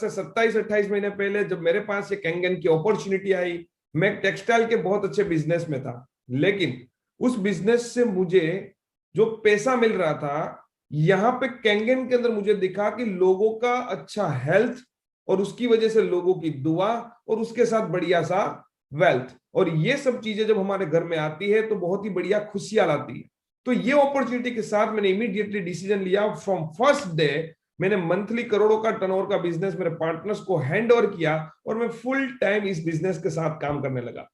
से 27-28 महीने पहले जब मेरे पास ये कैंगन की अपॉर्चुनिटी आई, मैं टेक्सटाइल के बहुत अच्छे बिजनेस में था, लेकिन उस बिजनेस से मुझे जो पैसा मिल रहा था, यहाँ पे कैंगन के अंदर मुझे दिखा कि लोगों का अच्छा हेल्थ और उसकी वजह से लोगों की दुआ और उसके साथ बढ़िया सा वेल्थ, और ये सब चीजें जब हमारे घर में आती है तो बहुत ही बढ़िया खुशियां लाती है। तो ये अपॉर्चुनिटी के साथ मैंने इमीडिएटली डिसीजन लिया, फ्रॉम फर्स्ट डे मैंने मंथली करोड़ों का टर्नओवर का बिजनेस मेरे पार्टनर्स को हैंड ओवर किया और मैं फुल टाइम इस बिजनेस के साथ काम करने लगा।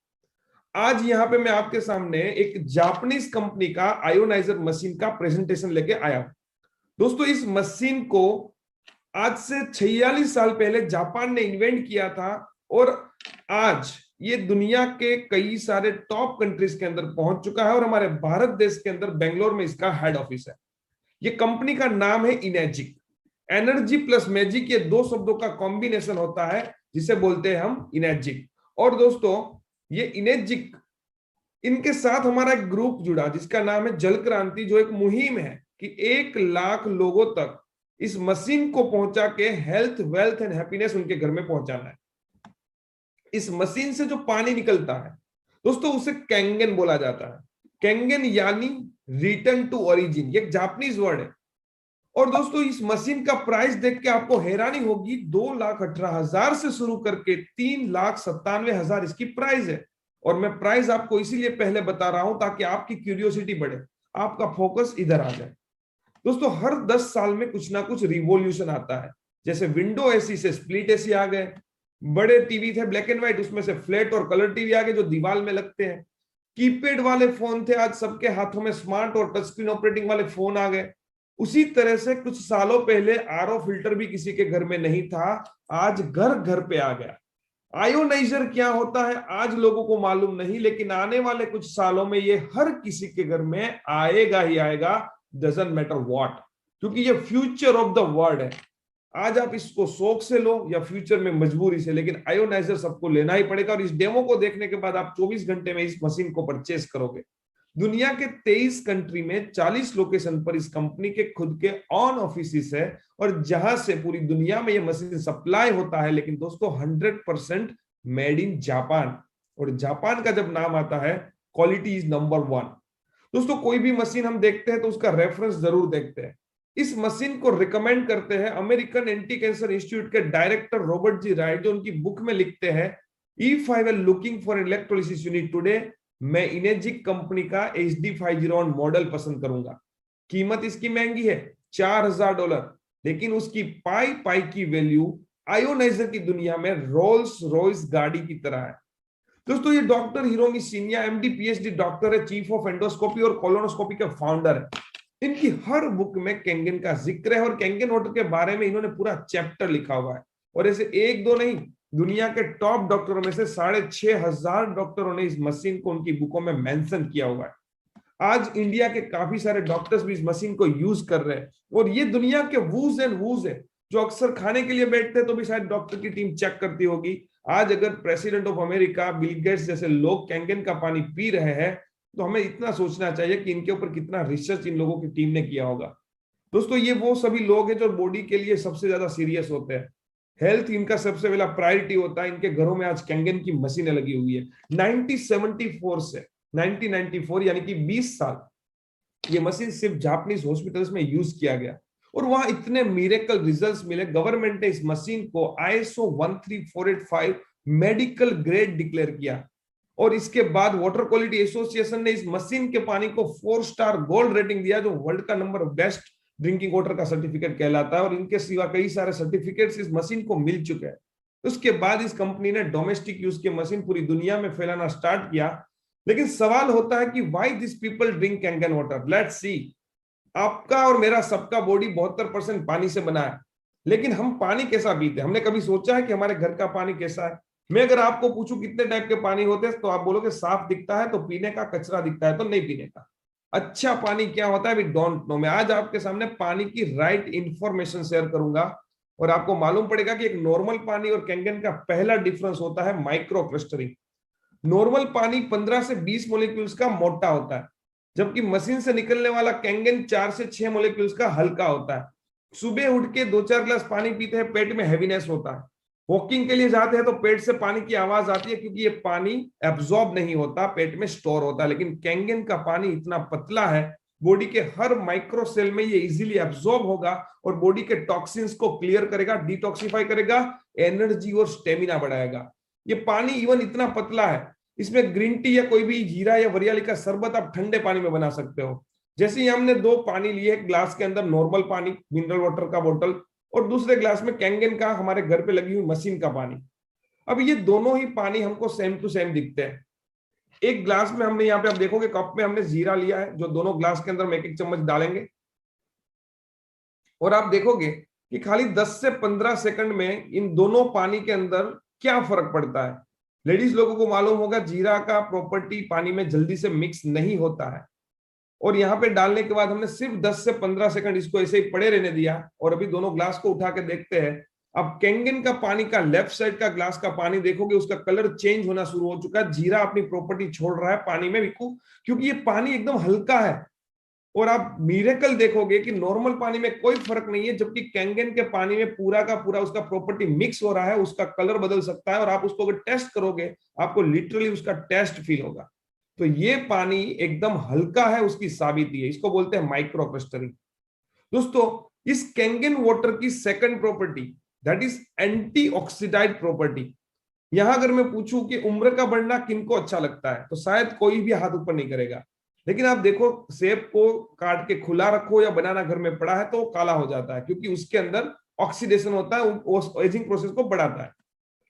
आज यहाँ पे मैं आपके सामने एक जापानीज कंपनी का आयोनाइजर मशीन का प्रेजेंटेशन लेके आया हूं। दोस्तों, इस मशीन को आज से 46 साल पहले जापान ने इन्वेंट किया था और आज ये दुनिया के कई सारे टॉप कंट्रीज के अंदर पहुंच चुका है और हमारे भारत देश के अंदर बेंगलोर में इसका हेड ऑफिस है। ये कंपनी का नाम है इनेजिक। एनर्जी प्लस मैजिक, ये दो शब्दों का कॉम्बिनेशन होता है जिसे बोलते हैं हम इनेजिक। और दोस्तों, ये इनेजिक, इनके साथ हमारा एक ग्रुप जुड़ा जिसका नाम है जल क्रांति, जो एक मुहिम है कि 1 लाख लोगों तक इस मशीन को पहुंचा के हेल्थ, वेल्थ एंड हैप्पीनेस उनके घर में पहुंचाना है। इस मशीन से जो पानी निकलता है दोस्तों, उसे कैंगन बोला जाता है। कैंगन यानी रिटर्न टू ओरिजिन, ये एक जापानीज वर्ड है। और दोस्तों, इस मशीन का प्राइस देख के आपको हैरानी होगी, 2,18,000 से शुरू करके 3,97,000 इसकी प्राइस है। और मैं प्राइस आपको इसीलिए पहले बता रहा हूं ताकि आपकी क्यूरियोसिटी बढ़े, आपका फोकस इधर आ जाए। दोस्तों, हर 10 साल में कुछ ना कुछ रिवॉल्यूशन आता है। जैसे विंडो एसी से स्प्लिट एसी आ गए, बड़े टीवी थे ब्लैक एंड व्हाइट, उसमें से फ्लैट और कलर टीवी आ गए जो दीवार में लगते हैं। कीपैड वाले फोन थे, आज सबके हाथों में स्मार्ट और टच स्क्रीन ऑपरेटिंग वाले फोन आ गए। उसी तरह से कुछ सालों पहले आरओ फिल्टर भी किसी के घर में नहीं था, आज घर घर पे आ गया। आयोनाइजर क्या होता है आज लोगों को मालूम नहीं, लेकिन आने वाले कुछ सालों में ये हर किसी के घर में आएगा ही आएगा, डजंट मैटर व्हाट, क्योंकि ये फ्यूचर ऑफ द वर्ल्ड है। आज आप इसको शौक से लो या फ्यूचर में मजबूरी से, लेकिन आयोनाइजर सबको लेना ही पड़ेगा। और इस डेमो को देखने के बाद आप 24 घंटे में इस मशीन को परचेस करोगे। दुनिया के 23 कंट्री में 40 लोकेशन पर इस कंपनी के खुद के ऑन ऑफिस है और जहां से पूरी दुनिया में ये मशीन सप्लाई होता है। लेकिन दोस्तों, 100% मेड इन जापान, और जापान का जब नाम आता है, क्वालिटी इज नंबर 1। दोस्तों, कोई भी मशीन हम देखते हैं तो उसका रेफरेंस जरूर देखते हैं। इस मशीन को रिकमेंड करते हैं अमेरिकन एंटी कैंसर इंस्टीट्यूट के डायरेक्टर रॉबर्ट जी राइट, जो उनकी बुक में लिखते हैं, if I were looking for electrolysis unit today, मैं इनेजिक कंपनी का HD501 मॉडल पसंद करूंगा। कीमत इसकी महंगी है, $4,000, लेकिन उसकी पाई पाई की वैल्यू आयोनाइजर की दुनिया में रोल्स रॉयस गाड़ी की तरह है। दोस्तों, ये doctor Hiromi Shinya MD PhD doctor है, चीफ ऑफ एंडोस्कोपी और कोलोनोस्कोपी के फाउंडर है। इनकी हर बुक में कैंगन का जिक्र है और कैंगन वाटर के बारे में इन्होंने पूरा चैप्टर लिखा हुआ है। और ऐसे एक दो नहीं, दुनिया के टॉप डॉक्टरों में से 6,500 डॉक्टरों ने इस मशीन को उनकी बुकों में मेंशन किया हुआ है। आज इंडिया के काफी सारे डॉक्टर्स भी इस मशीन को यूज कर रहे हैं और ये दुनिया के वूज एंड वूज है जो अक्सर खाने के लिए बैठते हैं तो भी शायद डॉक्टर की टीम चेक करती होगी। आज अगर president of America Bill Gates जैसे लोग कैंगन का पानी पी रहे हैं तो हमें इतना सोचना चाहिए कि इनके ऊपर कितना रिसर्च इन लोगों की टीम ने किया होगा। दोस्तों, ये वो सभी लोग हैं जो बॉडी के लिए सबसे ज्यादा सीरियस होते हैं, हेल्थ इनका सबसे पहला प्रायोरिटी होता है। इनके घरों में आज कैंगन की मशीनें लगी हुई है। 1974 से 1994 यानी कि 20 साल ये मशीन सिर्फ जापानीज हॉस्पिटल्स में यूज किया गया और वहां इतने मिरेकल रिजल्ट्स मिले, गवर्नमेंट ने इस मशीन को ISO 13485 मेडिकल ग्रेड डिक्लेयर किया और इसके बाद वाटर क्वालिटी एसोसिएशन ने इस मशीन के पानी को 4 स्टार गोल्ड रेटिंग दिया, जो वर्ल्ड का नंबर बेस्ट ड्रिंकिंग वाटर का सर्टिफिकेट कहलाता है। और इनके सिवा कई सारे सर्टिफिकेट्स इस मशीन को मिल चुके हैं। उसके बाद इस कंपनी ने डोमेस्टिक यूज की मशीन पूरी दुनिया में फैलाना स्टार्ट किया। लेकिन सवाल होता है कि why this people drink Kangen water. Let's see. आपका और मेरा सबका बॉडी 72% पानी से बना है, लेकिन हम पानी कैसा पीते हैं? हमने कभी सोचा है कि हमारे घर का पानी कैसा है? मैं अगर आपको पूछूं कितने टाइप के पानी होते हैं तो आप बोलोगे साफ दिखता है तो पीने का, कचरा दिखता है तो नहीं पीने का। अच्छा पानी क्या होता है वी डोंट नो। मैं आज आपके सामने पानी की राइट इंफॉर्मेशन शेयर करूंगा और आपको मालूम पड़ेगा कि एक नॉर्मल पानी और कैंगन का पहला डिफरेंस होता है माइक्रो क्लस्टरिंग। नॉर्मल पानी 15 से 20 मोलिक्यूल्स का मोटा होता है, जबकि मशीन से निकलने वाला कैंगन 4 से 6 मोलिक्यूल्स का हल्का होता है। सुबह उठ के 2-4 ग्लास पानी पीते हैं, पेट में हैवीनेस होता है। वॉकिंग के लिए जाते हैं तो पेट से पानी की आवाज आती है, क्योंकि ये पानी एब्जॉर्ब नहीं होता, पेट में स्टोर होता है। लेकिन कैंगन का पानी इतना पतला है, बॉडी के हर माइक्रो सेल में ये इजीली एब्जॉर्ब होगा और बॉडी के टॉक्सिन्स को क्लियर करेगा, डिटॉक्सिफाई करेगा, एनर्जी और स्टेमिना बढ़ाएगा। ये पानी इवन इतना पतला है, इसमें ग्रीन टी या कोई भी जीरा या वरियाली का शरबत आप ठंडे पानी में बना सकते हो। जैसे ही हमने 2 पानी लिए, ग्लास के अंदर नॉर्मल पानी मिनरल वाटर का बोतल, और दूसरे ग्लास में कैंगन का हमारे घर पे लगी हुई मशीन का पानी। अब ये दोनों ही पानी हमको सेम टू सेम दिखते हैं। एक ग्लास में हमने, यहाँ पे आप देखोगे कप में हमने जीरा लिया है, जो दोनों ग्लास के अंदर हम 1-1 चम्मच डालेंगे, और आप देखोगे कि खाली 10 से 15 सेकंड में इन दोनों पानी के अंदर क्या फर्क पड़ता है। लेडीज लोगों को मालूम होगा, जीरा का प्रॉपर्टी पानी में जल्दी से मिक्स नहीं होता है, और यहाँ पे डालने के बाद हमने सिर्फ 10 से 15 सेकंड इसको ऐसे ही पड़े रहने दिया, और अभी दोनों ग्लास को उठा के देखते हैं। अब कैंगन का पानी का लेफ्ट साइड का ग्लास का पानी देखोगे, उसका कलर चेंज होना शुरू हो चुका है। जीरा अपनी प्रॉपर्टी छोड़ रहा है पानी में, क्योंकि ये पानी एकदम हल्का है। और आप मिरेकल देखोगे कि नॉर्मल पानी में कोई फर्क नहीं है, जबकि कैंगन के पानी में पूरा का पूरा उसका प्रॉपर्टी मिक्स हो रहा है, उसका कलर बदल सकता है, और आप उसको अगर टेस्ट करोगे आपको लिटरली उसका टेस्ट फील होगा। तो ये पानी एकदम हल्का है, उसकी साबिती है, इसको बोलते हैं माइक्रो क्लस्टरिंग। दोस्तों, इस कैंगन वाटर की second property, that is antioxidant property. यहां अगर मैं पूछूं कि उम्र का बढ़ना किनको अच्छा लगता है, तो शायद कोई भी हाथ ऊपर नहीं करेगा। लेकिन आप देखो, सेब को काट के खुला रखो या बनाना घर में पड़ा है तो वो काला हो जाता है, क्योंकि उसके अंदर ऑक्सीडेशन होता है, वो एजिंग प्रोसेस को बढ़ाता है।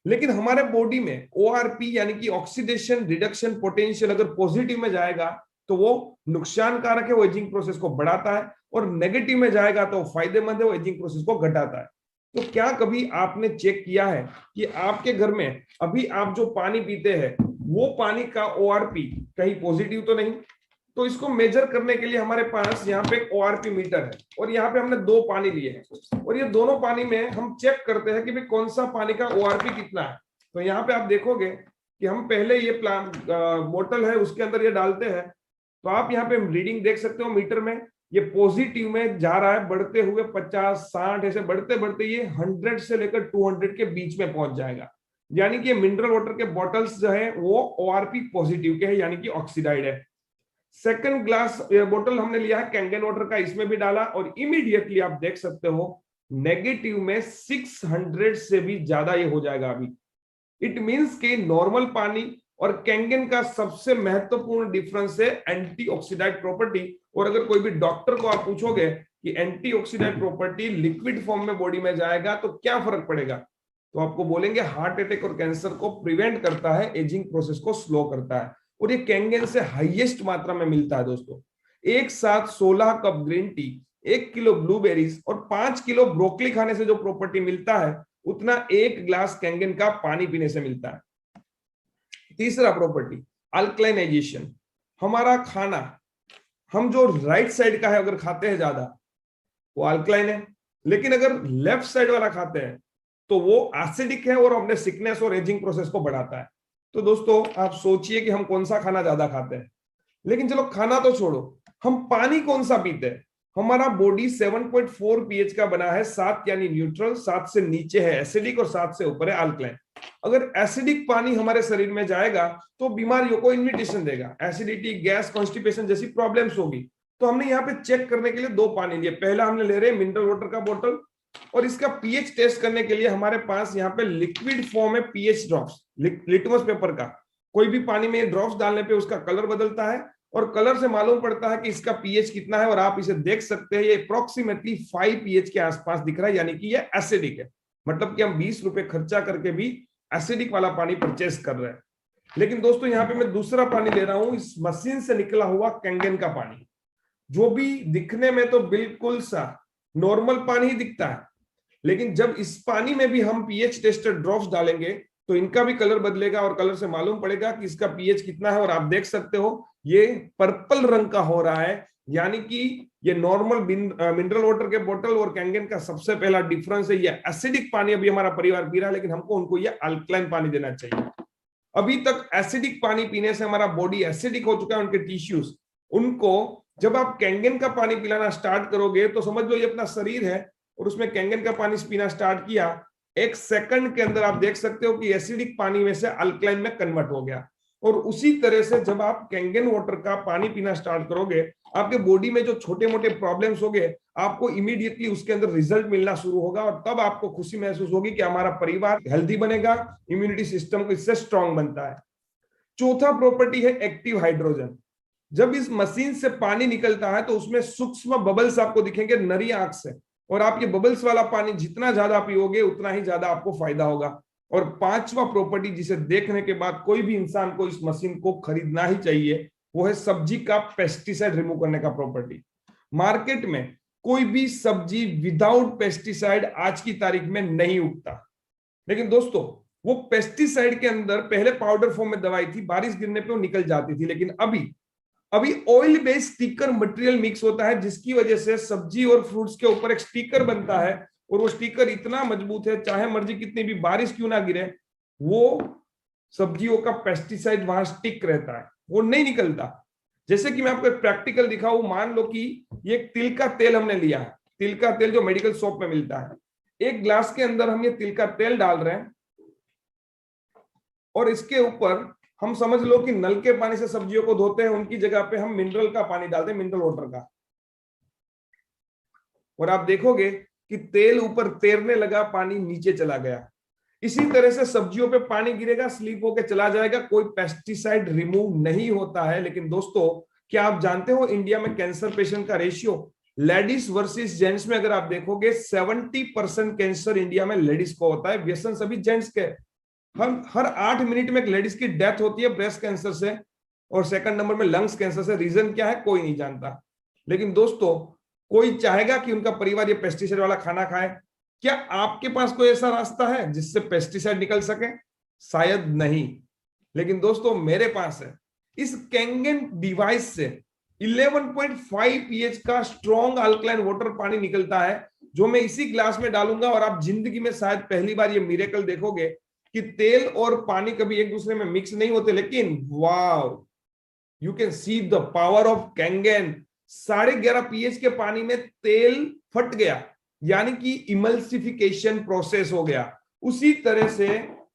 लेकिन हमारे बॉडी में ओआरपी यानी कि ऑक्सीडेशन रिडक्शन पोटेंशियल अगर पॉजिटिव में जाएगा तो वो नुकसानकारक है, वो एजिंग प्रोसेस को बढ़ाता है, और नेगेटिव में जाएगा तो फायदेमंद है, वो एजिंग प्रोसेस को घटाता है। तो क्या कभी आपने चेक किया है कि आपके घर में अभी आप जो पानी पीते हैं वो पानी का ओआरपी कहीं पॉजिटिव तो नहीं? तो इसको मेजर करने के लिए हमारे पास यहाँ पे एक ओआरपी मीटर है, और यहाँ पे हमने 2 पानी लिए हैं, और ये दोनों पानी में हम चेक करते हैं कि भाई कौन सा पानी का ओआरपी कितना है। तो यहाँ पे आप देखोगे कि हम पहले ये बोतल है उसके अंदर ये डालते हैं, तो आप यहाँ पे रीडिंग देख सकते हो मीटर में, ये पॉजिटिव में जा रहा है, बढ़ते हुए 50-60 ऐसे बढ़ते बढ़ते ये 100 से लेकर 200 के बीच में पहुंच जाएगा। यानी कि मिनरल वाटर के बॉटल्स जो है वो ओआरपी पॉजिटिव के है, यानी कि ऑक्सीडाइड है। सेकंड ग्लास बोतल हमने लिया है कैंगन वाटर का, इसमें भी डाला, और इमीडिएटली आप देख सकते हो नेगेटिव में 600 से भी ज्यादा ये हो जाएगा अभी। इट मींस कि नॉर्मल पानी और कैंगन का सबसे महत्वपूर्ण डिफरेंस है एंटीऑक्सीडाइड प्रॉपर्टी। और अगर कोई भी डॉक्टर को आप पूछोगे कि एंटीऑक्सीडाइड प्रॉपर्टी लिक्विड फॉर्म में बॉडी में जाएगा तो क्या फर्क पड़ेगा, तो आपको बोलेंगे हार्ट अटैक और कैंसर को प्रिवेंट करता है, एजिंग प्रोसेस को स्लो करता है। और ये कैंगन से हाईएस्ट मात्रा में मिलता है दोस्तों। एक साथ 16 cup green tea, 1 kilo blueberries और 5 किलो ब्रोकली खाने से जो प्रॉपर्टी मिलता है, उतना 1 ग्लास कैंगन का पानी पीने से मिलता है। तीसरा प्रॉपर्टी, अल्कलाइनाइजेशन। हमारा खाना, हम जो राइट साइड का है अगर खाते हैं ज्यादा, वो अल्कलाइन है, लेकिन अगर लेफ्ट साइड वाला खाते हैं तो वो एसिडिक है और अपने सिकनेस और एजिंग प्रोसेस को बढ़ाता है। तो दोस्तों, आप सोचिए कि हम कौन सा खाना ज्यादा खाते हैं। लेकिन चलो खाना तो छोड़ो, हम पानी कौन सा पीते हैं? हमारा बॉडी 7.4 पीएच का बना है, 7 यानी न्यूट्रल, 7 से नीचे है एसिडिक और 7 से ऊपर है अल्कलाइन। अगर एसिडिक पानी हमारे शरीर में जाएगा तो बीमारियों को इन्विटेशन देगा, एसिडिटी, गैस, कॉन्स्टिपेशन जैसी प्रॉब्लम्स होगी। तो हमने यहाँ पे चेक करने के लिए 2 पानी लिए। पहला हमने ले रहे हैं मिनरल वाटर का बोतल, और इसका पीएच टेस्ट करने के लिए हमारे पास यहाँ पे लिक्विड फॉर्म है पीएच ड्रॉप्स, लिटमस पेपर का। कोई भी पानी में ड्रॉप्स डालने पे उसका कलर बदलता है, और कलर से मालूम पड़ता है कि इसका पीएच कितना है। और आप इसे देख सकते हैं, ये अप्रोक्सीमेटली 5 पीएच के आसपास दिख रहा है, यानी कि ये एसिडिक है। मतलब कि हम 20 रुपए खर्चा करके भी एसिडिक वाला पानी परचेस कर रहे हैं। लेकिन दोस्तों, यहाँ पे मैं दूसरा पानी ले रहा हूं, इस मशीन से निकला हुआ कैंगन का पानी, जो भी दिखने में तो बिल्कुल सा नॉर्मल पानी ही दिखता है, लेकिन जब इस पानी में भी हम पीएच टेस्टेड ड्रॉप्स डालेंगे तो इनका भी कलर बदलेगा, और कलर से मालूम पड़ेगा कि इसका पीएच कितना है। और आप देख सकते हो ये पर्पल रंग का हो रहा है, यानी कि ये नॉर्मल मिनरल वाटर के बोतल और कैंगन का सबसे पहला डिफरेंस है। ये एसिडिक पानी अभी हमारा परिवार पी रहा है, लेकिन हमको उनको ये अल्कलाइन पानी देना चाहिए। अभी तक एसिडिक पानी पीने से हमारा बॉडी एसिडिक हो चुका है, उनके टिश्यूज, उनको जब आप कैंगन का पानी पिलाना स्टार्ट करोगे तो समझ लो ये अपना शरीर है, और उसमें कैंगन का पानी पीना स्टार्ट किया, 1 सेकंड के अंदर आप देख सकते हो कि एसिडिक पानी में से अल्कलाइन में कन्वर्ट हो गया। और उसी तरह से जब आप कैंगन वाटर का पानी पीना स्टार्ट करोगे, आपके बॉडी में जो छोटे मोटे प्रॉब्लम्स हो गए, आपको इमीडिएटली उसके अंदर रिजल्ट मिलना शुरू होगा और तब आपको खुशी महसूस होगी कि हमारा परिवार हेल्दी बनेगा, इम्यूनिटी सिस्टम को इससे स्ट्रांग बनता है। चौथा प्रॉपर्टी है एक्टिव हाइड्रोजन। जब इस मशीन से पानी निकलता है तो उसमें सूक्ष्म बबल्स आपको दिखेंगे नरी आंख से, और आप ये बबल्स वाला पानी जितना ज्यादा पियोगे उतना ही ज्यादा आपको फायदा होगा। और पांचवा प्रॉपर्टी जिसे देखने के बाद कोई भी इंसान को इस मशीन को खरीदना ही चाहिए, वो है सब्जी का पेस्टिसाइड रिमूव करने का प्रॉपर्टी। मार्केट में कोई भी सब्जी विदाउट पेस्टिसाइड आज की तारीख में नहीं उगता, लेकिन दोस्तों वो पेस्टिसाइड के अंदर पहले पाउडर फॉर्म में दवाई थी, बारिश गिरने पे वो निकल जाती थी, लेकिन अभी oil based sticker material mix होता है, जिसकी वजह से सब्जी और फ्रूट्स के ऊपर एक स्टिकर बनता है, और वो स्टिकर इतना मजबूत है, चाहे मर्जी कितनी भी बारिश क्यों ना गिरे, वो सब्जियों का पेस्टिसाइड वहां स्टिक रहता है, वो नहीं निकलता। जैसे कि मैं आपको एक प्रैक्टिकल दिखाऊं, मान लो कि ये तिल का तेल हमने लिया है, तिल का तेल जो मेडिकल शॉप में मिलता है, एक ग्लास के अंदर हम ये तिल का तेल डाल रहे हैं, और इसके ऊपर हम समझ लो कि नल के पानी से सब्जियों को धोते हैं, उनकी जगह पे हम मिनरल का पानी डालते हैं, मिनरल वाटर का, और आप देखोगे कि तेल ऊपर तैरने लगा, पानी नीचे चला गया। इसी तरह से सब्जियों पे पानी गिरेगा, स्लीप होके चला जाएगा, कोई पेस्टिसाइड रिमूव नहीं होता है। लेकिन दोस्तों, क्या आप जानते हो इंडिया में कैंसर पेशेंट का रेशियो लेडीज वर्सेस जेंट्स में अगर आप देखोगे 70% कैंसर इंडिया में लेडीज को होता है, व्यसन सभी जेंट्स के। हर 8 मिनट में एक लेडीज की डेथ होती है ब्रेस्ट कैंसर से, और सेकंड नंबर में लंग्स कैंसर से। रीजन क्या है कोई नहीं जानता। लेकिन दोस्तों, कोई चाहेगा कि उनका परिवार ये पेस्टिसाइड वाला खाना खाए? क्या आपके पास कोई ऐसा रास्ता है जिससे पेस्टिसाइड निकल सके? शायद नहीं। लेकिन दोस्तों, मेरे पास है। इस कैंगन डिवाइस से 11.5 pH का स्ट्रॉन्ग अल्कलाइन वाटर पानी निकलता है, जो मैं इसी ग्लास में डालूंगा, और आप जिंदगी में शायद पहली बार ये मिरेकल देखोगे कि तेल और पानी कभी एक दूसरे में मिक्स नहीं होते, लेकिन wow, you can see the power of Kangen. 11.5 pH के पानी में तेल फट गया, यानी कि इमल्सिफिकेशन प्रोसेस हो गया। उसी तरह से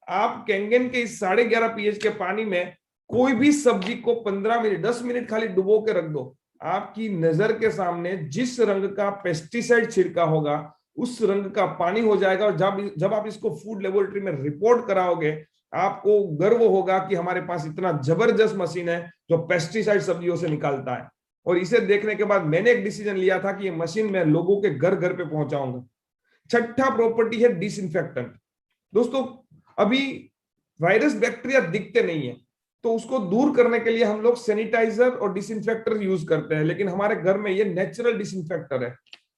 आप कैंगन के इस 11.5 pH के पानी में कोई भी सब्जी को 15 मिनट 10 मिनट खाली डुबो के रख दो, आपकी नजर के सामने जिस रंग का पेस्टिसाइड छिड़का होगा उस रंग का पानी हो जाएगा। और जब आप इसको फूड लेबोरेटरी में रिपोर्ट कराओगे, आपको गर्व होगा कि हमारे पास इतना जबरदस्त मशीन है जो पेस्टिसाइड सब्जियों से निकालता है। और इसे देखने के बाद मैंने एक डिसीजन लिया था कि ये मशीन मैं लोगों के घर घर पे पहुंचाऊंगा। छठा प्रॉपर्टी है डिसइंफेक्टेंट। दोस्तों, अभी वायरस बैक्टीरिया दिखते नहीं है, तो उसको दूर करने के लिए हम लोग सैनिटाइजर और डिसइंफेक्टर यूज करते हैं, लेकिन हमारे घर में ये नेचुरल डिसइंफेक्टर है।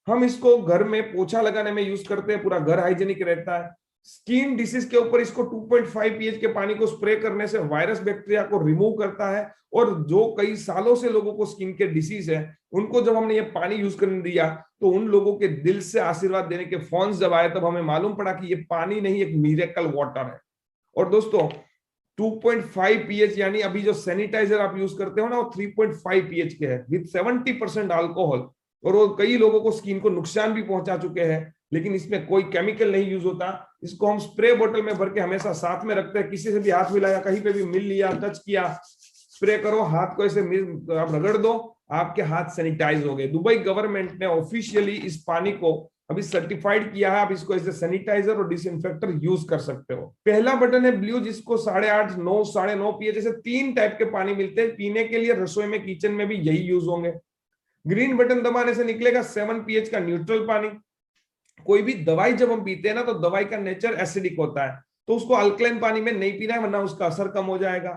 हम इसको घर में पोछा लगाने में यूज करते हैं, पूरा घर हाइजीनिक रहता है। स्किन डिसीज के ऊपर इसको 2.5 pH के पानी को स्प्रे करने से वायरस बैक्टीरिया को रिमूव करता है। और जो कई सालों से लोगों को स्किन के डिसीज है, उनको जब हमने ये पानी यूज करने दिया, तो उन लोगों के दिल से आशीर्वाद देने के फोन जब आए, तब हमें मालूम पड़ा कि ये पानी नहीं, एक मिरेकल वाटर है। और दोस्तों, 2.5 pH यानी अभी जो सैनिटाइजर आप यूज करते हो ना, वो 3.5 pH के है विद 70% अल्कोहल, और वो कई लोगों को स्किन को नुकसान भी पहुंचा चुके हैं। लेकिन इसमें कोई केमिकल नहीं यूज होता। इसको हम स्प्रे बोतल में भर के हमेशा साथ में रखते हैं। किसी से भी हाथ मिलाया, कहीं पे भी मिल लिया, टच किया, स्प्रे करो, हाथ को ऐसे आप रगड़ दो, आपके हाथ सैनिटाइज हो गए। दुबई गवर्नमेंट ने ऑफिशियली इस पानी को अभी सर्टिफाइड किया है। आप इसको एज ए सैनिटाइजर और डिसइंफेक्टर यूज कर सकते हो। पहला बटन है ब्लू, जिसको 8.5, 9, 9.5 pH जैसे 3 टाइप के पानी मिलते हैं पीने के लिए। रसोई में, किचन में भी यही यूज होंगे। ग्रीन बटन दबाने से निकलेगा 7 pH का न्यूट्रल पानी। कोई भी दवाई जब हम पीते हैं ना, तो दवाई का नेचर एसिडिक होता है, तो उसको अल्कलाइन पानी में नहीं पीना है, वरना उसका असर कम हो जाएगा।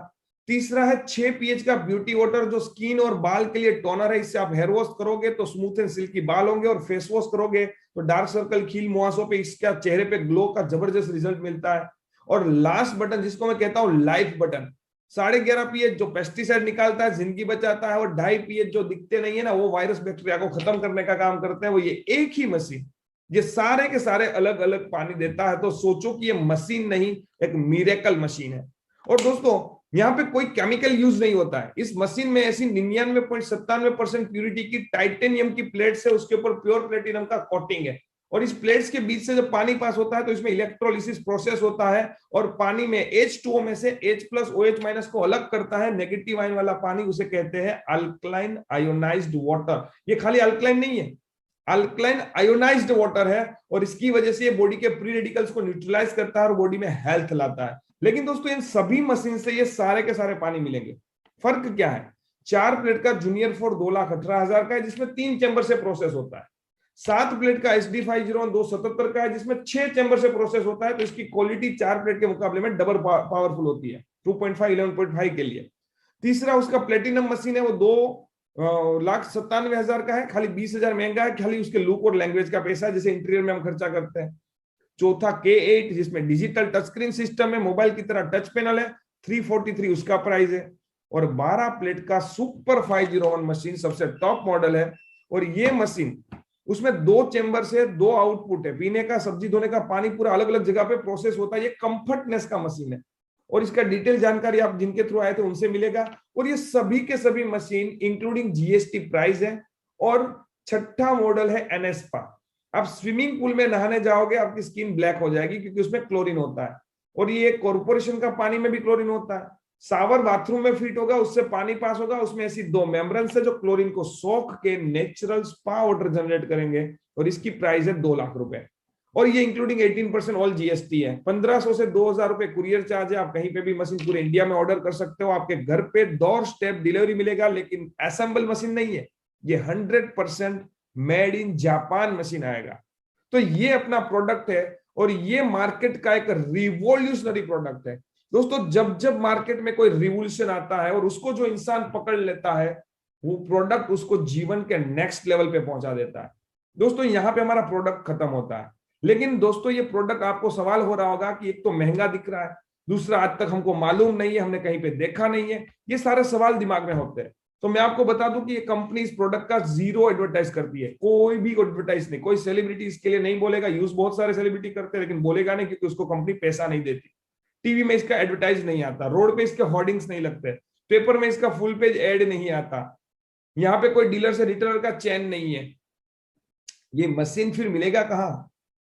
तीसरा है 6 pH का ब्यूटी वाटर, जो स्किन और बाल के लिए टोनर है। इससे आप हेयर वॉश करोगे तो स्मूथ एंड सिल्की बाल होंगे, और फेस वॉश करोगे तो डार्क सर्कल, खील, मुहासों पे, इसका चेहरे पे ग्लो का जबरदस्त रिजल्ट मिलता है। और लास्ट बटन, जिसको मैं कहता हूं लाइफ बटन, 11.5 pH जो पेस्टिसाइड निकालता है, जिंदगी बचाता है, और 2.5 pH जो दिखते नहीं है ना, वो वायरस बैक्टीरिया को खत्म करने का काम करते हैं। वो ये एक ही मशीन, ये सारे के सारे अलग अलग पानी देता है। तो सोचो कि ये मशीन नहीं, एक मिरेकल मशीन है। और दोस्तों, यहाँ पे कोई केमिकल यूज नहीं होता है। इस मशीन में ऐसी 99.97% प्यूरिटी की टाइटेनियम की प्लेट से उसके ऊपर प्योर प्लेटिनम का कोटिंग है, और इस प्लेट्स के बीच से जब पानी पास होता है तो इसमें इलेक्ट्रोलिसिस प्रोसेस होता है और पानी में H2O में से H+OH- को अलग करता है। नेगेटिव आयन वाला पानी उसे कहते हैं अल्कलाइन आयोनाइज्ड वाटर। ये खाली अल्कलाइन नहीं है, अल्कलाइन आयोनाइज्ड वाटर है और इसकी वजह से ये बॉडी के फ्री रेडिकल्स को न्यूट्रलाइज करता है और बॉडी में हेल्थ लाता है। लेकिन दोस्तों इन सभी मशीन से ये सारे के सारे पानी मिलेंगे। फर्क क्या है? 4 प्लेट का जूनियर 4 2,18,000 का है जिसमें 3 चैम्बर से प्रोसेस होता है। 7 प्लेट का SD 501 277 का है जिसमें 6 चैम्बर से प्रोसेस होता है। तो इसकी क्वालिटी 4 प्लेट के मुकाबले में डबल पावरफुल होती है 2.5 11.5 के लिए। तीसरा उसका प्लेटिनम मशीन है, वो 2,97,000 का है, खाली 20,000 महंगा है, खाली उसके लुक और लैंग्वेज का पैसा है जैसे इंटीरियर में हम खर्चा करते हैं। चौथा K8 जिसमें डिजिटल टच स्क्रीन सिस्टम है, मोबाइल की तरह टच पैनल है, 343 उसका प्राइस है। और 12 प्लेट का सुपर 501 मशीन सबसे टॉप मॉडल है और ये मशीन उसमें 2 चेंबर से 2 आउटपुट है, पीने का, सब्जी धोने का पानी पूरा अलग अलग जगह पे प्रोसेस होता है। ये कंफर्टनेस का मशीन है और इसका डिटेल जानकारी आप जिनके थ्रू आए थे उनसे मिलेगा। और ये सभी के सभी मशीन इंक्लूडिंग GST प्राइस है। और छठा मॉडल है NSPA। आप स्विमिंग पूल में नहाने जाओगे आपकी स्किन ब्लैक हो जाएगी क्योंकि उसमें क्लोरीन होता है और ये कॉर्पोरेशन का पानी में भी क्लोरीन होता है। शावर बाथरूम में फिट होगा, उससे पानी पास होगा, उसमें ऐसी 2 मेम्ब्रेन्स है जो क्लोरीन को सोख के नेचुरल स्पा वाटर जनरेट करेंगे और इसकी प्राइस है 2 लाख रुपए और ये इंक्लूडिंग 18% ऑल GST है। 1,500 से 2,000 रुपए कुरियर चार्ज है। आप कहीं पे भी मशीन पूरे इंडिया में ऑर्डर कर सकते हो, आपके घर पे डोर स्टेप डिलीवरी मिलेगा। लेकिन असेंबल मशीन नहीं है, ये 100% मेड इन जापान मशीन आएगा। तो ये अपना प्रोडक्ट है और ये मार्केट का एक रिवॉल्यूशनरी प्रोडक्ट है। दोस्तों जब जब मार्केट में कोई रिवॉल्यूशन आता है और उसको जो इंसान पकड़ लेता है वो प्रोडक्ट उसको जीवन के नेक्स्ट लेवल पे पहुंचा देता है। दोस्तों यहाँ पे हमारा प्रोडक्ट खत्म होता है। लेकिन दोस्तों ये प्रोडक्ट, आपको सवाल हो रहा होगा कि एक तो महंगा दिख रहा है, दूसरा आज तक हमको मालूम नहीं है, हमने कहीं पे देखा नहीं है, ये सारे सवाल दिमाग में होते हैं। तो मैं आपको बता दूं कि ये कंपनी इस प्रोडक्ट का 0 एडवर्टाइज करती है, कोई भी एडवर्टाइज नहीं। कोई सेलिब्रिटी इसके लिए नहीं बोलेगा, यूज बहुत सारे सेलिब्रिटी करते हैं लेकिन बोलेगा नहीं क्योंकि उसको कंपनी पैसा नहीं देती। टीवी में इसका एडवर्टाइज नहीं आता, रोड पे इसके होर्डिंग्स नहीं लगते, पेपर में इसका फुल पेज एड नहीं आता, यहाँ पे कोई डीलर से रिटेलर का चैन नहीं है। ये मशीन फिर मिलेगा कहां?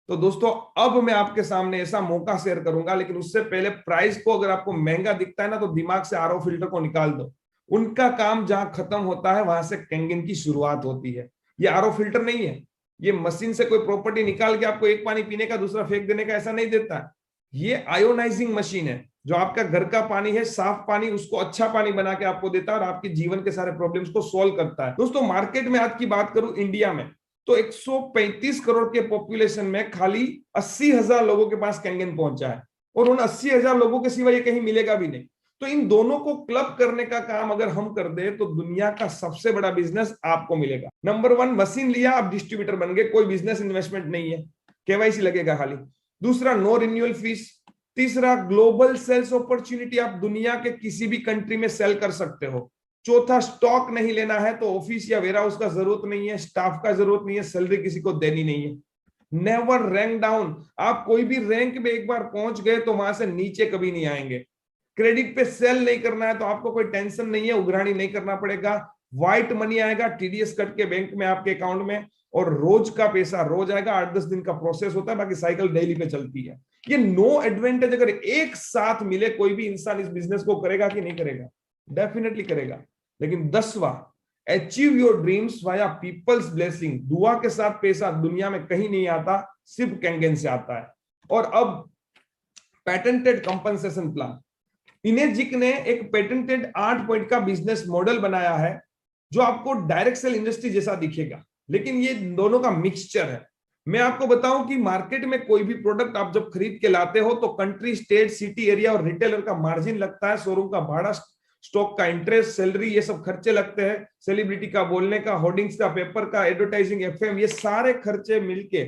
तो दोस्तों अब मैं आपके सामने ऐसा मौका शेयर करूंगा, लेकिन उससे पहले प्राइस को अगर आपको महंगा दिखता है ना तो दिमाग से RO फिल्टर को निकाल दो। उनका काम जहां खत्म होता है वहां से कैंगन की शुरुआत होती है। ये RO फिल्टर नहीं है, ये मशीन से कोई प्रॉपर्टी निकाल के आपको एक पानी पीने का दूसरा फेंक देने का ऐसा नहीं देता। ये आयोनाइजिंग मशीन है जो आपका घर का पानी है, साफ पानी, उसको अच्छा पानी बना के आपको देता है और आपके जीवन के सारे प्रॉब्लम्स को सॉल्व करता है। दोस्तों मार्केट में आज की बात करूं इंडिया में तो 135 करोड़ के पॉपुलेशन में खाली 80,000 लोगों के पास कैंगन पहुंचा है और उन 80,000 लोगों के सिवा ये कहीं मिलेगा भी नहीं। तो इन दोनों को क्लब करने का काम अगर हम कर दे तो दुनिया का सबसे बड़ा बिजनेस आपको मिलेगा। नंबर 1, मशीन लिया, आप डिस्ट्रीब्यूटर बन गए, कोई बिजनेस इन्वेस्टमेंट नहीं है, KYC लगेगा खाली। दूसरा, नो रिन्यूअल फीस। तीसरा, ग्लोबल सेल्स अपॉर्चुनिटी, आप दुनिया के किसी भी कंट्री में सेल कर सकते हो। चौथा, स्टॉक नहीं लेना है तो ऑफिस या वेयर हाउस का जरूरत नहीं है, स्टाफ का जरूरत नहीं है, सैलरी किसी को देनी नहीं है। नेवर रैंक डाउन, आप कोई भी रैंक में एक बार पहुंच गए तो वहां से नीचे कभी नहीं आएंगे। क्रेडिट पे सेल नहीं करना है तो आपको कोई टेंशन नहीं है, उघराणी नहीं करना पड़ेगा। व्हाइट मनी आएगा TDS कट के बैंक में आपके अकाउंट में और रोज का पैसा रोज आएगा। 8-10 दिन का प्रोसेस होता है, बाकी साइकिल डेली पे चलती है। ये नो एडवांटेज अगर एक साथ मिले, कोई भी इंसान इस बिजनेस को करेगा कि नहीं करेगा? डेफिनेटली करेगा। लेकिन 10वां, achieve your dreams via people's blessing. दुआ के साथ पैसा दुनिया में कहीं नहीं आता, सिर्फ कैंगन से आता है। और अब पेटेंटेड कंपनसेशन प्लान, इनेजिक ने एक पेटेंटेड 8 पॉइंट का बिजनेस मॉडल बनाया है जो आपको डायरेक्ट सेल इंडस्ट्री जैसा दिखेगा, लेकिन ये दोनों का मिक्सचर है। मैं आपको बताऊं कि मार्केट में कोई भी प्रोडक्ट आप जब खरीद के लाते हो तो कंट्री, स्टेट, सिटी, एरिया और रिटेलर का मार्जिन लगता है, शोरूम का भाड़ा, स्टॉक का इंटरेस्ट, सैलरी, ये सब खर्चे लगते हैं, सेलिब्रिटी का बोलने का, होर्डिंग्स का, पेपर का, एडवर्टाइजिंग, FM, ये सारे खर्चे मिलके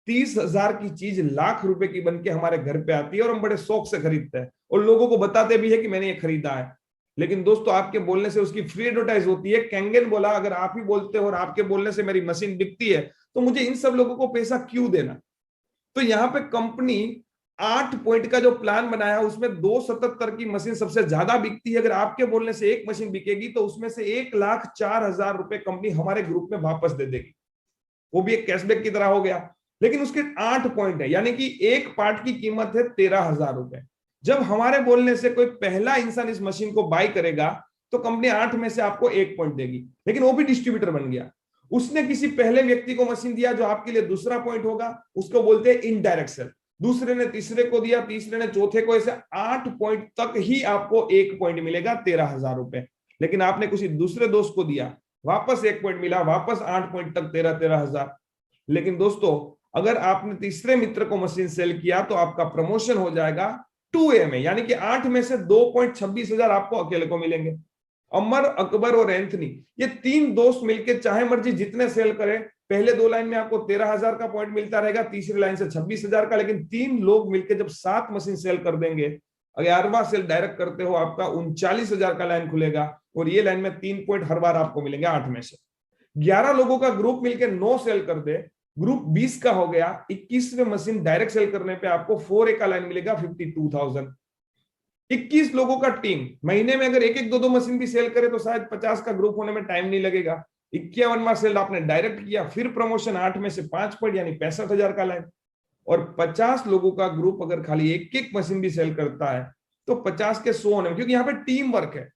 30,000 की चीज लाख रुपए की बनके हमारे घर पे आती है और हम बड़े शौक से खरीदते हैं और लोगों को बताते भी है कि मैंने ये खरीदा है। लेकिन दोस्तों आपके बोलने से उसकी फ्री एडवर्टाइज होती है। कैंगन बोला, अगर आप ही बोलते हो और आपके बोलने से मेरी मशीन बिकती है तो मुझे इन सब लोगों को पैसा क्यों देना? तो यहाँ पे कंपनी 8 पॉइंट का जो प्लान बनाया उसमें 277 की मशीन सबसे ज्यादा बिकती है। अगर आपके बोलने से एक मशीन बिकेगी तो उसमें से 1,04,000 रुपए कंपनी हमारे ग्रुप में वापस दे देगी, वो भी एक कैशबैक की तरह हो गया। लेकिन उसके 8 पॉइंट है, यानी कि एक पार्ट की कीमत है 13,000 रुपए। जब हमारे बोलने से कोई पहला इंसान इस मशीन को बाय करेगा तो कंपनी 8 में से आपको 1 पॉइंट देगी, लेकिन वो भी डिस्ट्रीब्यूटर बन गया। उसने किसी पहले व्यक्ति को मशीन दिया जो आपके लिए दूसरा पॉइंट होगा, उसको बोलते हैं इनडायरेक्ट सेल। दूसरे ने तीसरे को दिया, तीसरे ने चौथे को, ऐसे 8 पॉइंट तक ही आपको 1 पॉइंट मिलेगा 13,000 रुपए। लेकिन आपने किसी दूसरे दोस्त को दिया, वापस 1 पॉइंट मिला, वापस 8 पॉइंट तक 13,000। लेकिन दोस्तों अगर आपने तीसरे मित्र को मशीन सेल किया तो आपका प्रमोशन हो जाएगा 2A में, यानी कि 8 में से 2,26,000 आपको अकेले को मिलेंगे। अमर, अकबर और एंथनी, ये 3 दोस्त मिलकर चाहे मर्जी जितने सेल करें, पहले 2 लाइन में आपको 13,000 का पॉइंट मिलता रहेगा, तीसरी लाइन से 26,000 का। लेकिन 3 लोग मिलकर जब 7 मशीन सेल कर देंगे, 11वां सेल डायरेक्ट करते हो आपका 39,000 का लाइन खुलेगा, और ये लाइन में 3 पॉइंट हर बार आपको मिलेंगे 8 में से। 11 लोगों का ग्रुप मिलकर 9 सेल कर दे, ग्रुप 20 का हो गया। 21वें मशीन डायरेक्ट सेल करने पे आपको 4A का लाइन मिलेगा 52,000। 21 लोगों का टीम महीने में अगर एक एक दो दो मशीन भी सेल करे तो शायद 50 का ग्रुप होने में टाइम नहीं लगेगा। 51वां सेल आपने डायरेक्ट किया, फिर प्रमोशन 8 में से 5 पॉइंट यानी 65,000 का लाइन। और 50 लोगों का ग्रुप अगर खाली एक एक मशीन भी सेल करता है तो 50 के 100 होने में, क्योंकि यहाँ पे टीम वर्क है,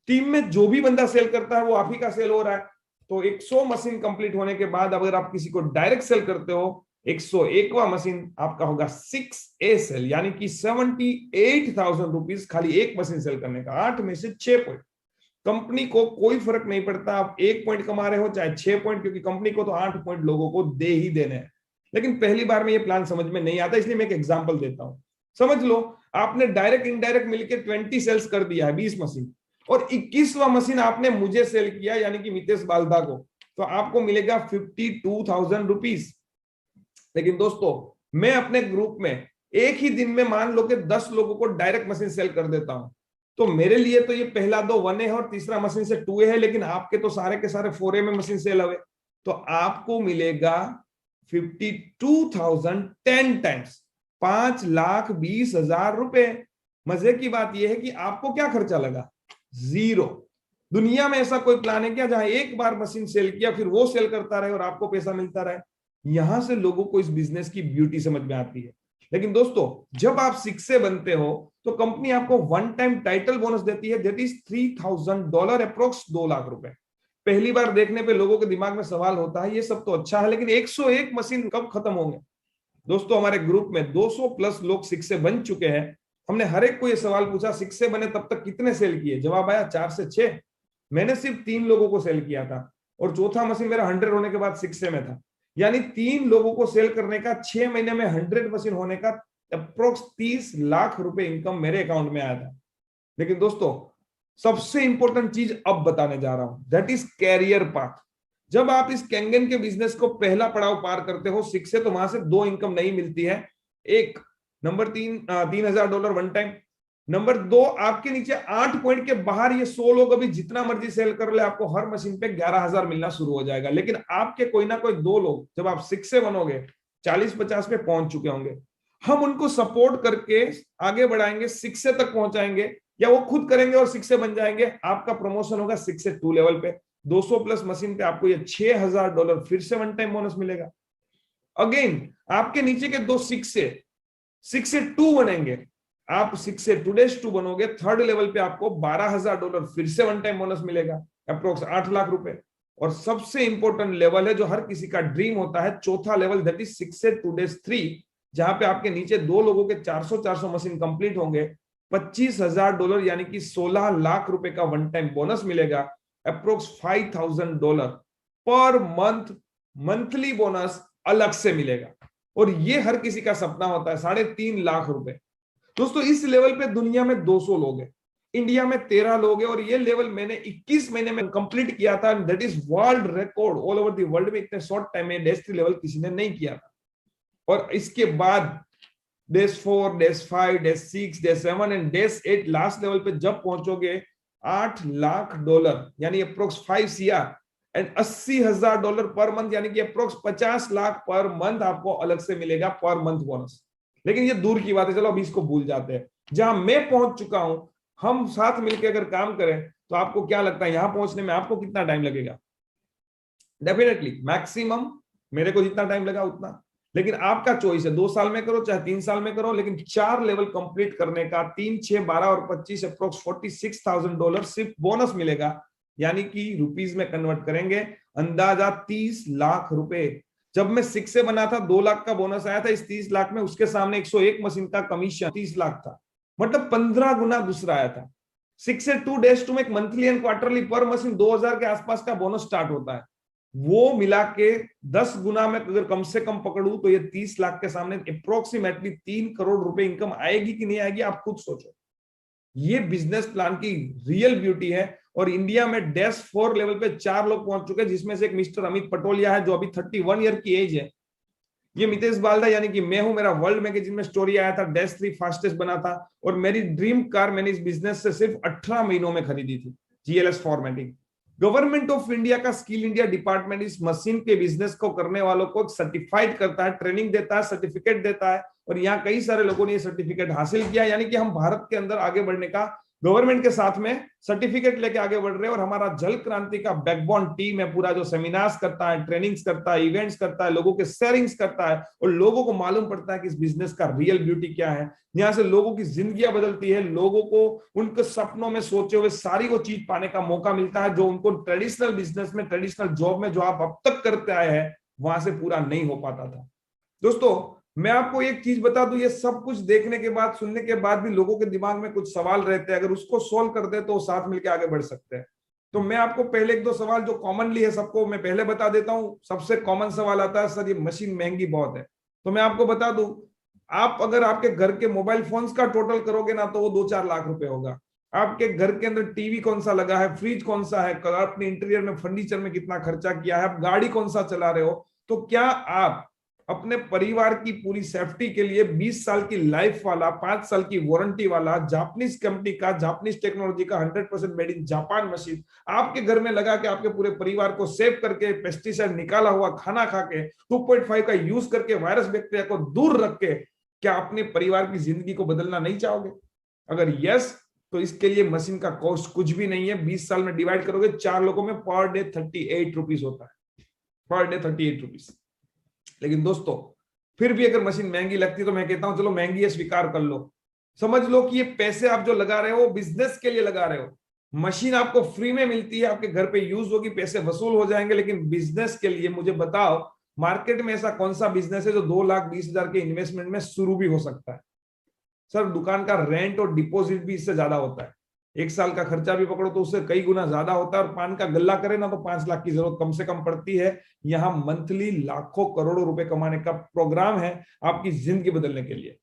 टीम में जो भी बंदा सेल करता है वो आप ही का सेल हो रहा है। तो 100 मशीन कंप्लीट होने के बाद अगर आप किसी को डायरेक्ट सेल करते हो, 101वां मशीन आपका होगा 6A सेल, यानी कि 78,000 रुपीज खाली एक मशीन सेल करने का, 8 में से 6 पॉइंट। कंपनी को कोई फर्क नहीं पड़ता आप 1 पॉइंट कमा रहे हो चाहे 6 पॉइंट, क्योंकि कंपनी को तो 8 पॉइंट लोगों को दे ही देने हैं। लेकिन पहली बार में ये प्लान समझ में नहीं आता, इसलिए मैं एक एग्जांपल देता हूं। समझ लो आपने डायरेक्ट इनडायरेक्ट मिलकर 20 सेल्स कर दिया है, 20 मशीन, और 21वां मशीन आपने मुझे सेल किया यानी कि मितेश बालदा को, तो आपको मिलेगा 52,000 रुपीज। लेकिन दोस्तों मैं अपने ग्रुप में एक ही दिन में मान लो कि 10 लोगों को डायरेक्ट मशीन सेल कर देता हूं, तो मेरे लिए तो ये पहला 2 1A है और तीसरा मशीन से 2A है, लेकिन आपके तो सारे के सारे 4A में मशीन सेल हुए, तो आपको मिलेगा 52,000 10 टाइम्स, 5,20,000 रुपए। मजे की बात यह है कि आपको क्या खर्चा लगा, 0। दुनिया में ऐसा कोई प्लान है क्या जहां एक बार मशीन सेल किया फिर वो सेल करता रहे और आपको पैसा मिलता रहे? यहां से लोगों को इस बिजनेस की ब्यूटी समझ में आती है। लेकिन दोस्तों जब आप 6 बनते हो तो कंपनी आपको 1 टाइम टाइटल बोनस देती है, दैट इज $3,000 अप्रोक्स 2 लाख रुपए। पहली बार देखने पे लोगों के दिमाग में सवाल होता है ये सब तो अच्छा है, लेकिन 101 मशीन कब खत्म होंगे? दोस्तों हमारे ग्रुप में 200 प्लस लोग 6 बन चुके हैं। हमने हर एक को ये सवाल पूछा 6 बने तब तक कितने सेल किए, जवाब आया 4 से 6। मैंने सिर्फ 3 लोगों को सेल किया था और चौथा मशीन मेरा 100 होने के बाद 6 में था, यानी 3 लोगों को सेल करने का 6 महीने में 100 मशीन होने का अप्रोक्स 30 लाख रुपए इनकम मेरे अकाउंट में आया था। लेकिन दोस्तों सबसे इंपॉर्टेंट चीज अब बताने जा रहा हूं, दैट इज कैरियर पाथ। जब आप इस कैंगन के बिजनेस को पहला पड़ाव पार करते हो 6 से, तो वहां से 2 इनकम नहीं मिलती है। एक नंबर $3,000 वन टाइम, नंबर 2 आपके नीचे 8 पॉइंट के बाहर ये 100 लोग अभी जितना मर्जी सेल कर ले आपको हर मशीन पे 11,000 मिलना शुरू हो जाएगा। लेकिन आपके कोई ना कोई 2 लोग जब आप 6 से बनोगे 40-50 पे पहुंच चुके होंगे, हम उनको सपोर्ट करके आगे बढ़ाएंगे, 6 से तक पहुंचाएंगे, या वो खुद करेंगे और 6 से बन जाएंगे। आपका प्रमोशन होगा 6 से 2 लेवल पे। 200 प्लस मशीन पे आपको ये $6,000 फिर से 1 टाइम बोनस मिलेगा। अगेन आपके नीचे के 2 6 से 2 बनेंगे, आप 6 से 2 बनोगे, 3rd लेवल पे आपको $12,000 फिर से 1 टाइम बोनस मिलेगा, अप्रोक्स 8 लाख रुपए। और सबसे इंपॉर्टेंट लेवल है जो हर किसी का ड्रीम होता है, चौथा लेवल, दैट इज 6 से 2 जहां पे आपके नीचे 2 लोगों के 400 मशीन कंप्लीट होंगे, $25,000 यानी कि 16 लाख रुपए का 1 टाइम बोनस मिलेगा, approx $5,000 per month monthly bonus अलग से मिलेगा। और ये हर किसी का सपना होता है, 3.5 लाख रुपए। दोस्तों इस लेवल पे दुनिया में 200 लोग हैं, इंडिया में 13 लोग हैं, और ये लेवल मैंने 21 महीने में कंप्लीट किया था। That is world record all over the world में, इतने शॉर्ट टाइम में डैश 3 लेवल किसी ने नहीं किया था। और इसके बाद dash 4, dash 5, dash 6, dash 7 and dash 8 last level पे जब पहुंचोगे $8 लाख यानी approx 5 CR and $80,000 per month, यानी कि अप्रोक्स 50 लाख पर मंथ आपको अलग से मिलेगा पर मंथ बोनस। लेकिन ये दूर की बात है, चलो अभी इसको भूल जाते हैं। जहां मैं पहुंच चुका हूं, हम साथ मिलकर अगर काम करें तो आपको क्या लगता है यहां पहुंचने में आपको कितना टाइम लगेगा? डेफिनेटली मैक्सिमम मेरे को जितना टाइम लगा उतना, लेकिन आपका चॉइस है, 2 साल में करो चाहे 3 साल में करो, लेकिन 4 लेवल कंप्लीट करने का 3, 6, 12 और 25 अप्रोक्स $46,000 सिर्फ बोनस मिलेगा, यानी कि रुपीज में कन्वर्ट करेंगे अंदाजा 30 लाख रुपए। जब मैं 6 से बना था 2 लाख का बोनस आया था, इस 30 लाख में उसके सामने 101 मशीन का कमीशन 30 लाख था, मतलब 15 गुना दूसरा आया था। 6 से 2 days टू एक मंथली एंड क्वार्टरली पर मशीन 2000 के आसपास का बोनस स्टार्ट होता है, वो मिला के 10 गुना में अगर कम से कम पकड़ू तो ये 30 लाख के सामने अप्रोक्सीमेटली 3 करोड़ रुपए इनकम आएगी कि नहीं आएगी, आप खुद सोचो। ये बिजनेस प्लान की रियल ब्यूटी है। और इंडिया में डैश 4 लेवल पे 4 लोग पहुंच चुके हैं, जिसमें से एक मिस्टर अमित पटोलिया है जो अभी 31 ईयर की एज है। ये मितेश बाल्दा यानी कि मैं हूं, मेरा वर्ल्ड मैगजीन में स्टोरी आया था, डैश 3 फास्टेस्ट बना था, और मेरी ड्रीम कार मैंने इस बिजनेस से सिर्फ 18 महीनों में खरीदी थी, GLS formatting. Government of India का स्किल इंडिया डिपार्टमेंट इस मशीन के बिजनेस को करने वालों को सर्टिफाइड करता है, ट्रेनिंग देता है, सर्टिफिकेट देता है, और यहाँ कई सारे लोगों ने ये सर्टिफिकेट हासिल किया, यानी कि हम भारत के अंदर आगे बढ़ने का गवर्नमेंट के साथ में सर्टिफिकेट लेके आगे बढ़ रहे हैं। और हमारा जल क्रांति का बैकबोन टीम है पूरा, जो सेमिनार्स करता है, ट्रेनिंग्स करता है, इवेंट्स करता है, लोगों के शेयरिंग्स करता है, और लोगों को मालूम पड़ता है कि इस बिजनेस का रियल ब्यूटी क्या है। यहाँ से लोगों की जिंदगियां बदलती है, लोगों को उनके सपनों में सोचे हुए सारी वो चीज पाने का मौका मिलता है, जो उनको ट्रेडिशनल बिजनेस में, ट्रेडिशनल जॉब में जो आप अब तक करते आए हैं वहां से पूरा नहीं हो पाता था। दोस्तों मैं आपको एक चीज बता दूं, ये सब कुछ देखने के बाद, सुनने के बाद भी लोगों के दिमाग में कुछ सवाल रहते हैं, अगर उसको सोल्व कर दे तो साथ मिलकर आगे बढ़ सकते हैं। तो मैं आपको पहले 1-2 सवाल जो कॉमनली है सबको मैं पहले बता देता हूं। सबसे कॉमन सवाल आता है, सर ये मशीन महंगी बहुत है। तो मैं आपको बता दूं, आप अगर आपके घर के मोबाइल फोन्स का टोटल करोगे ना तो वो 2-4 लाख रुपए होगा। आपके घर के अंदर टीवी कौन सा लगा है, फ्रिज कौन सा है, अपने इंटीरियर में फर्नीचर में कितना खर्चा किया है, आप गाड़ी कौन सा चला रहे हो, तो क्या आप अपने परिवार की पूरी सेफ्टी के लिए 20 साल की लाइफ वाला, 5 साल की वारंटी वाला, जापानीज कंपनी का, जापानीज टेक्नोलॉजी का 100% मेड इन जापान मशीन आपके घर में लगा के आपके पूरे परिवार को सेव करके, पेस्टिसाइड निकाला हुआ खाना खा के, 2.5 का यूज करके, वायरस बैक्टीरिया को दूर रख के, क्या अपने परिवार की जिंदगी को बदलना नहीं चाहोगे? अगर यस, तो इसके लिए मशीन का कॉस्ट कुछ भी नहीं है। 20 साल में डिवाइड करोगे 4 लोगों में, पर डे 38 रुपीज होता है, पर डे 38 रुपीज। लेकिन दोस्तों फिर भी अगर मशीन महंगी लगती है तो मैं कहता हूं चलो महंगी है, स्वीकार कर लो। समझ लो कि ये पैसे आप जो लगा रहे हो बिजनेस के लिए लगा रहे हो। मशीन आपको फ्री में मिलती है, आपके घर पे यूज होगी, पैसे वसूल हो जाएंगे, लेकिन बिजनेस के लिए मुझे बताओ मार्केट में ऐसा कौन सा बिजनेस है जो 2,20,000 के इन्वेस्टमेंट में शुरू भी हो सकता है? सर दुकान का रेंट और डिपॉजिट भी इससे ज्यादा होता है। 1 साल का खर्चा भी पकड़ो तो उससे कई गुना ज्यादा होता है, और पान का गल्ला करे ना तो 5 लाख की जरूरत कम से कम पड़ती है। यहाँ मंथली लाखों करोड़ों रुपए कमाने का प्रोग्राम है आपकी जिंदगी बदलने के लिए।